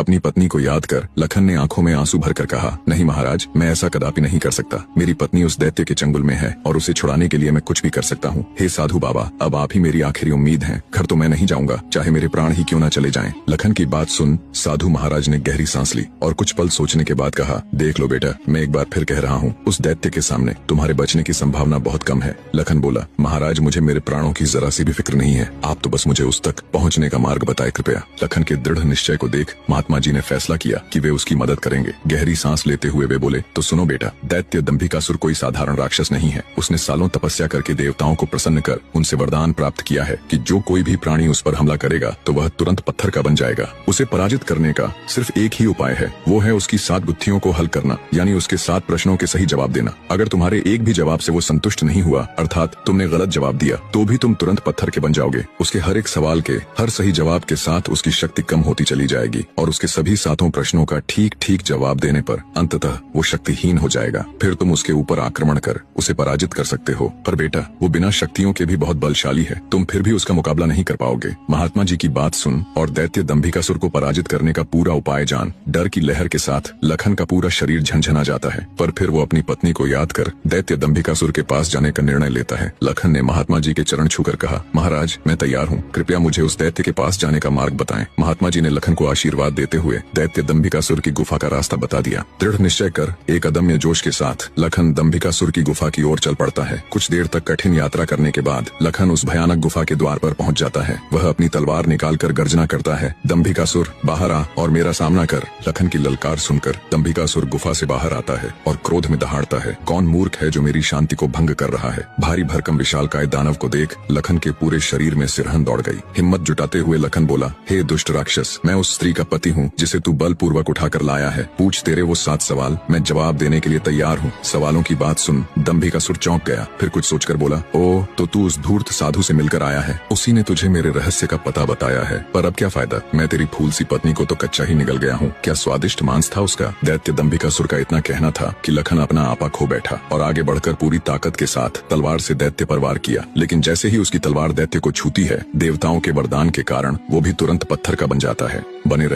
अपनी पत्नी को याद कर लखन ने आंखों में आंसू भरकर कहा, नहीं महाराज, मैं ऐसा कदापि नहीं कर सकता। मेरी पत्नी उस दैत्य के चंगुल में है और उसे छुड़ाने के लिए मैं कुछ भी कर सकता हूँ। हे साधु बाबा, अब आप ही मेरी आखिरी उम्मीद हैं। घर तो मैं नहीं जाऊंगा, चाहे मेरे प्राण ही क्यों न चले जाएं। लखन की बात सुन साधु महाराज ने गहरी सांस ली और कुछ पल सोचने के बाद कहा, देख लो बेटा, मैं एक बार फिर कह रहा हूँ, उस दैत्य के सामने तुम्हारे बचने की संभावना बहुत कम है। लखन बोला, महाराज, मुझे मेरे प्राणों की जरा सी भी फिक्र नहीं है, आप तो बस मुझे उस तक पहुँचने का मार्ग बताए कृपया। लखन के दृढ़ निश्चय को देख महात्मा जी ने फैसला किया कि वे उसकी मदद करेंगे। गहरी सांस लेते हुए वे बोले, तो सुनो बेटा, दैत्य दंभिकासुर कोई साधारण राक्षस नहीं है। उसने सालों तपस्या करके देवताओं को प्रसन्न कर उनसे वरदान प्राप्त किया है कि जो कोई भी प्राणी उस पर हमला करेगा तो वह तुरंत पत्थर का बन जाएगा। उसे पराजित करने का सिर्फ एक ही उपाय है, वो है उसकी 7 गुत्थियों को हल करना, यानी उसके 7 प्रश्नों के सही जवाब देना। अगर तुम्हारे एक भी जवाब से वो संतुष्ट नहीं हुआ, अर्थात तुमने गलत जवाब दिया, तो भी तुम तुरंत पत्थर के बन जाओगे। उसके हर एक सवाल के हर सही जवाब के साथ उसकी शक्ति कम होती चली जाएगी और उसके सभी 7 प्रश्नों का ठीक ठीक जवाब देने पर अंततः वो शक्तिहीन हो जाएगा। फिर तुम उसके ऊपर आक्रमण कर उसे पराजित कर सकते हो। पर बेटा, वो बिना शक्तियों के भी बहुत बलशाली है, तुम फिर भी उसका मुकाबला नहीं कर पाओगे। महात्मा जी की बात सुन और दैत्य दंभिकासुर को पराजित करने का पूरा उपाय जान। डर की लहर के साथ लखन का पूरा शरीर झंझना जाता है, पर फिर वो अपनी पत्नी को याद कर दैत्य दंभिकासुर के पास जाने का निर्णय लेता है। लखन ने महात्मा जी के चरण छूकर कहा, महाराज, मैं तैयार हूँ, कृपया मुझे उस दैत्य के पास जाने का मार्ग बताएं। महात्मा जी ने लखन को आशीर्वाद देते हुए दैत्य दंभिकासुर की गुफा का रास्ता बता दिया। दृढ़ निश्चय कर एक अदम्य जोश के साथ लखन दंभिकासुर की गुफा की ओर चल पड़ता है। कुछ देर तक कठिन यात्रा करने के बाद लखन उस भयानक गुफा के द्वार पर पहुंच जाता है। वह अपनी तलवार निकालकर गर्जना करता है, दंभिकासुर बाहर आ और मेरा सामना कर। लखन की ललकार सुनकर दंभिकासुर गुफा से बाहर आता है और क्रोध में दहाड़ता है, कौन मूर्ख है जो मेरी शांति को भंग कर रहा है। भारी भरकम विशालकाय दानव को देख लखन के पूरे शरीर में सिरहन दौड़ गई। हिम्मत जुटाते हुए लखन बोला, हे दुष्ट राक्षस, मैं उस स्त्री का पति हूँ जिसे तू बलपूर्वक उठाकर लाया है। पूछ तेरे वो 7 सवाल, मैं जवाब देने के लिए तैयार हूँ। सवालों की बात सुन दंभिकासुर चौंक गया, फिर कुछ सोचकर बोला, ओ तो तू उस धूर्त साधु से मिलकर आया है, उसी ने तुझे मेरे रहस्य का पता बताया है। पर अब क्या फायदा, मैं तेरी फूल सी पत्नी को तो कच्चा ही निगल गया हूँ। क्या स्वादिष्ट मांस था उसका। दैत्य दंभिकासुर का इतना कहना था कि लखन अपना आपा खो बैठा और आगे बढ़कर पूरी ताकत के साथ तलवार से दैत्य पर वार किया। लेकिन जैसे ही उसकी तलवार दैत्य को छूती है, देवताओं के वरदान के कारण वो भी तुरंत पत्थर का बन जाता है। बने रहे।